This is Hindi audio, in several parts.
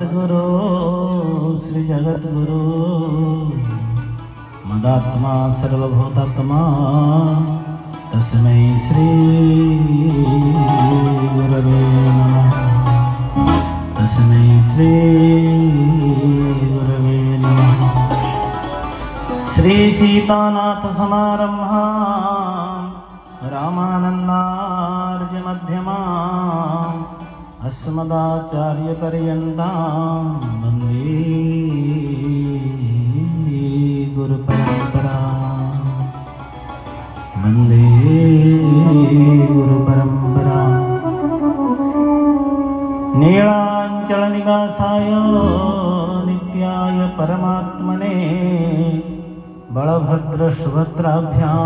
गुरु श्री जगद्गुरु मदात्मा सर्वभूतात्मा तस्मै श्री गुरवे नमः। तस्मै श्री गुरवे नमः। श्री सीतानाथ समारंभा रामानन्दार्य मध्यमा अस्मदाचार्यपर्यन्तां वन्दे गुरुपरम्परा। वन्दे गुरुपरम्परा। नीलाञ्चलनिवासाय नित्याय परमात्मने बलभद्रसुभद्राभ्यां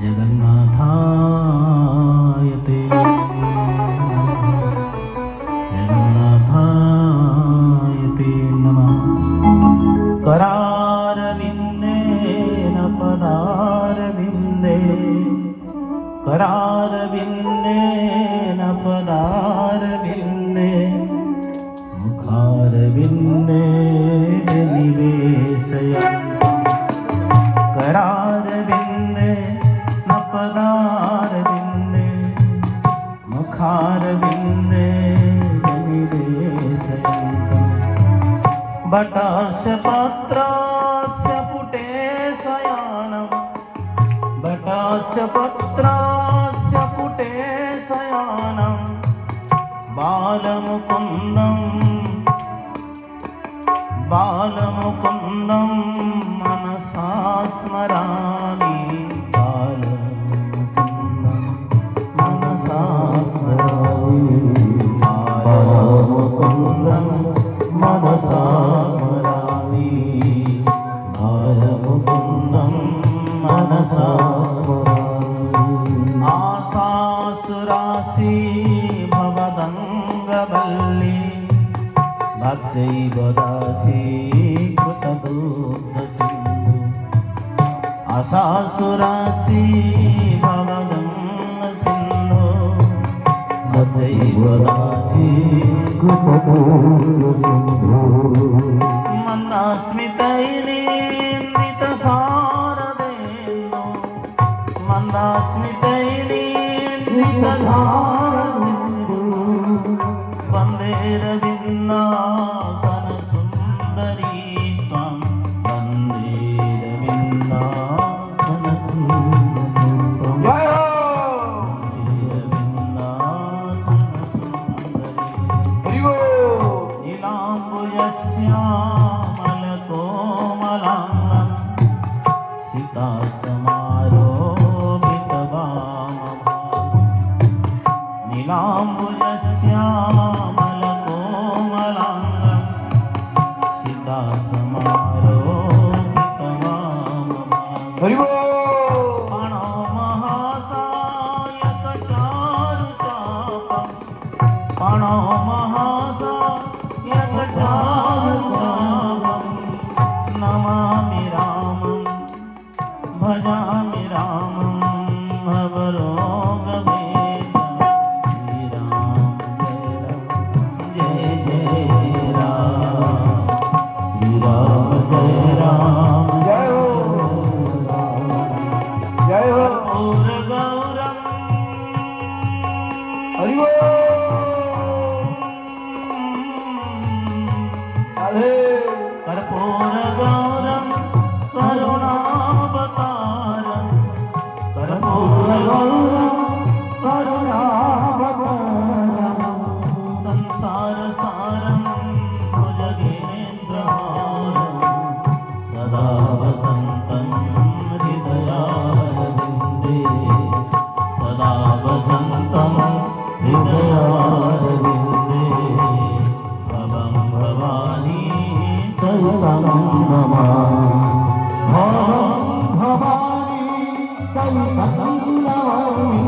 जगन्नाथाय ते करारविन्देन पदारविन्दे करारविन्देन पदारविन्दे मुखारविन्दे निवेशयन्तु करारविन्दे न पदारविन्दे मुखारविन्दे निवेशयन्तु बटस्य पत्रस्य पुटे शयानं बटस्य पत्रस्य पुटे शयानं बालमुकुन्दं बालमुकुन्दं मनसा स्मरामि बालमुकुन्दं मनसा स्मरामि बालमुकुन्दं मनसा स्मरामि बालमुकुन्दं मनसा स्मरामि। आशासुरासि भवदङ्गवल्ली भक्त्यैव दासी कृतदुग्धसिन्धु आशासुरासि भवदङ्गसिन्धु भक्त्यैव दासी कृतदुग्धसिन्धु मन्दास्मितैर्नितसारदेन्दु मन्दास्मितैर्नितसारदेन्दु वन्दे रविन्दासन सुन्दरी त्वं वन्दे रविन्दासन सुन्दरी त्वं वन्दे रविन्दासन सुन्दरी नीलाम्बुजश्यामलकोमलाङ्गं सीतासमारोपितवामभागं नीलाम्बुजश्यामलकोमलाङ्गं सीतासमारोपितवामभागं पणोमहासायकचारुचापं पणोमहासायकचारुचापं नमामि रामं भजामि रामं भवरोगवेदं श्री राम जय राम जय हो जय हो गौर गौरम हरि बोल कर्पूर गौरम करुणावतारम कर्पूर गौरम करुणावतारम संसार सारम भुजगेन्द्रहारम सदा वसन्तं हृदयारविन्दे सदा वसन्तं हृदयारविन्दे भवं भवानी सहितं नमामि भवं भवानी सहितं नमामि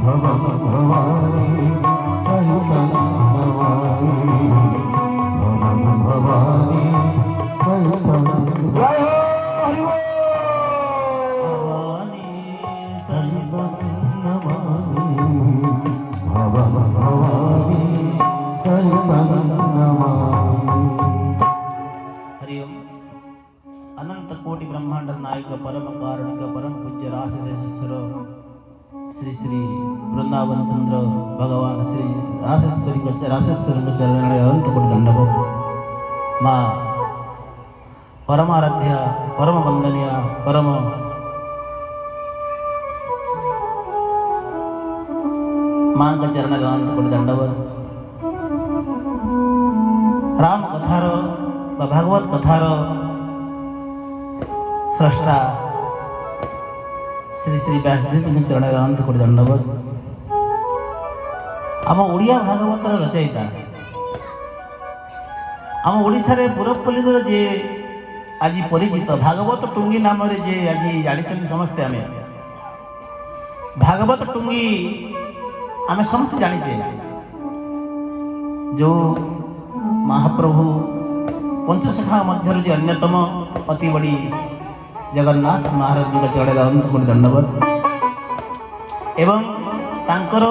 भवं भवानी सहितं नमामि भवं भवानी सहितं जय हरि भवानी सहितं नमामि भवं भवानी सहितं सहितं नमामि। हरिओम। अनंत कोटि ब्रह्मांड नायक परम कारुणिक परम पूज्य रासेश्वर श्री श्री वृंदावन चंद्र भगवान श्री रासेश्वरी चरण अनंत कोटि दंडवत। माँ परमाराध्य परम वंदनीय परम माँ का चरण अनंत कोटि दंडवत। राम कथार भागवत कथार स्रष्टा श्री श्री व्यासदेव चरण अनंत कोटि दंडवत। आम ओडिया भागवतर रचयिता आम ओडिशा रे पुरपल्ली जे आज परिचित भागवत टुंगी नाम जे आज जानी समस्ते आम भागवत टुंगी आम समस्त जानीचे जो महाप्रभु पंचसखा मध्य जो अन्यतम अति बड़ी जगन्नाथ महाराज जी का चरण अनंत कोटि दंडवत। एवं तांकर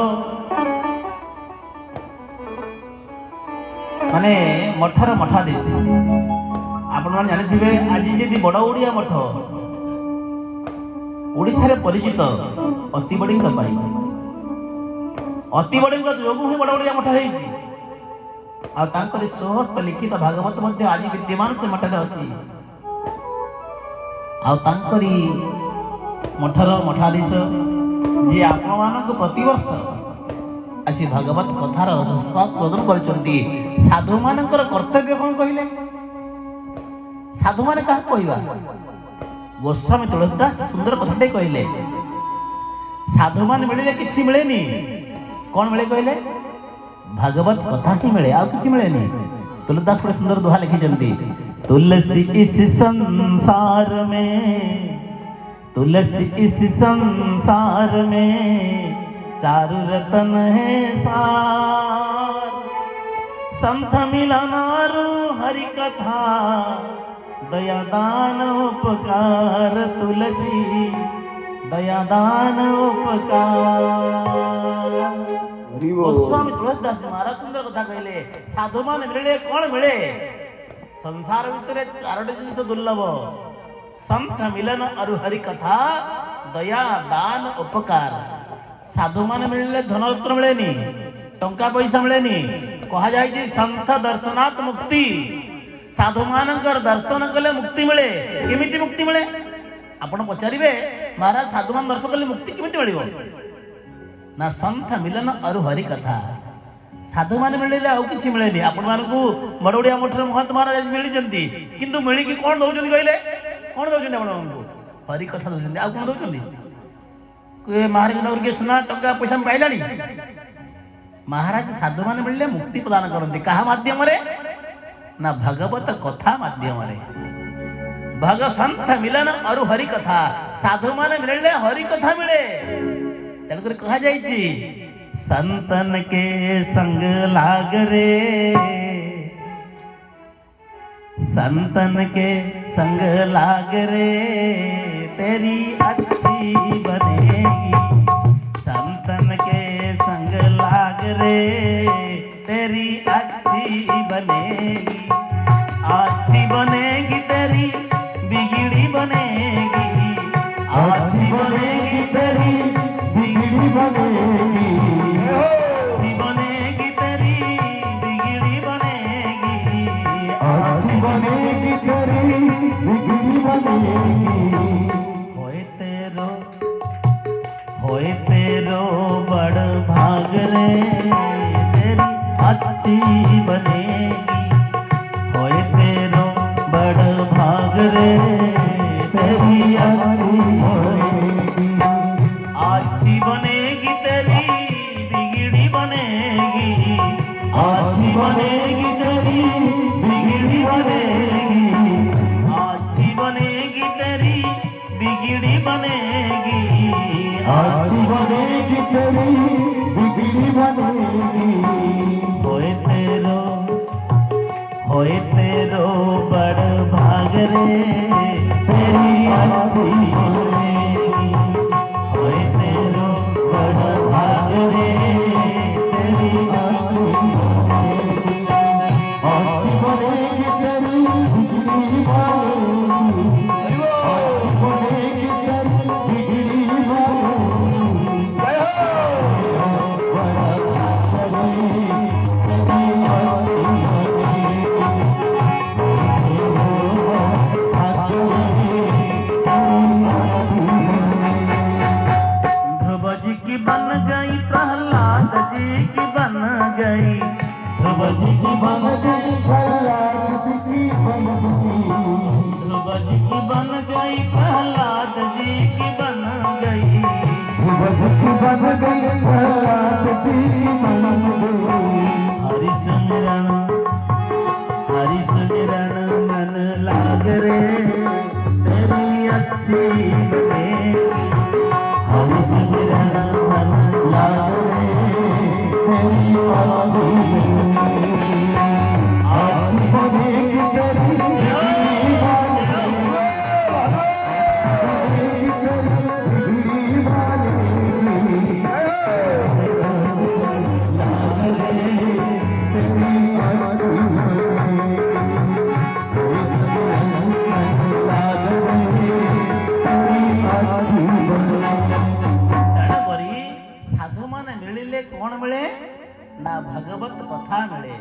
माने मठर मठाधीश आपण मैंने जानी आज जी बड़ ओडिया मठ ओडिशा रे परिचित अति बड़ी जो ही बड़ ओडिया मठ है स्वहस्त लिखित भागवत मध्य आज विद्यमान से मठरे अच्छी आंकरी मठर मठाधीश जी आपण मानक प्रतिवर्ष आसी भागवत कथार रसस्वादन करछंती। साधु मानकर कर्तव्य कौन कहले साधु माने क्या कहवा गोस्वामी तुलसीदास सुंदर कथाटे कहले साधु मान मिले किसी मिलेनी कौन मिले कहले भागवत कथा ही मिले आ किसी मिलेनी। तुलसीदास बड़े सुंदर दोहा लिखी तुलसी इस संसार में तुलसी इस संसार में चारु रतन है सार संत मिलनारु हरि कथा दया दान उपकार तुलसी दया दान उपकार। गोस्वामी तुलसीदास जी महाराज सुंदर कथा कहले साधु मान मिले कौन मिले संसार भितर चारोटी जिनिस दुर्लभ संत मिलन और हरि कथा दया दान उपकार। साधु मान मिले धनरत्न मिलेनी टंका पैसा मिलेनी कहा जाए संत दर्शनात् मुक्ति साधु मानकर दर्शन कले मुक्ति मिले केमिति मुक्ति मिले आपण पचारिबे महाराज साधु मान दर्शन कले मुक्ति केमिति मिलिबो ना संत मिलन और हरि कथा साधु मान मिले आउ किछि मिलेनी आपण मानकू बड़ोडिया मठर महंत महाराज मिली जंती किंतु मिली कि कोन दउचंदी कहले कोन दउचंदी आपण मानकू हरि कथा दउचंदी आ कोन दउचंदी के महाराज नगर के सुना टंका पैसा पाइलानी महाराज साधु मान मिले मुक्ति प्रदान करते कहा माध्यम रे ना भगवत कथा माध्यम रे भग संत मिलन और हरि कथा साधु मान मिले हरि कथा मिले तेणुकर कहा जाइए संतन के संग लाग रे संतन के संग लाग रे तेरी अच्छी बनेगी संतन के संग लाग रे तेरी अच्छी बनेगी अच्छी बनेगी तेरी बिगड़ी बनेगी अच्छी बनेगी तेरी बिगड़ी बनेगी अच्छी बनेगी तेरी बिगड़ी बनेगी अच्छी बनेगी तेरी बिगड़ी बनेगी होए तेरो बड़ भाग रे तेरी अच्छी बनेगी होए तेरो बड़ भाग रे तेरी अच्छी बनेगी अच्छी बनेगी तेरी बिगड़ी बनेगी अच्छी बनेगी तेरी बिगड़ी बनेगी अच्छी बनेगी तेरी बिगड़ी बनेगी अच्छी बनेगी तेरी बिगड़ी बनेगी होए तेरो बड़ भाग रे तेरी अच्छी बनेगी होए तेरो बड़ भाग रे तेरी अच्छी बनेगी ध्रुव जी की बन गई प्रहलाद जी की बन गई ध्रुव जी की बन गई प्रहलाद जी की बन गई ध्रुव जी की बन गई प्रहलाद जी की बन गई हरि सुमिरन मन लाग रे तेरी अच्छी बने हरि सुमिरन मन लाग रे तेरी अच्छी अच्छी बनेगी तेरी ସାଧୁ ମାନେ ମିଳିଲେ କଣ ମିଳେ ନା ଭଗବତ କଥା ମିଳେ।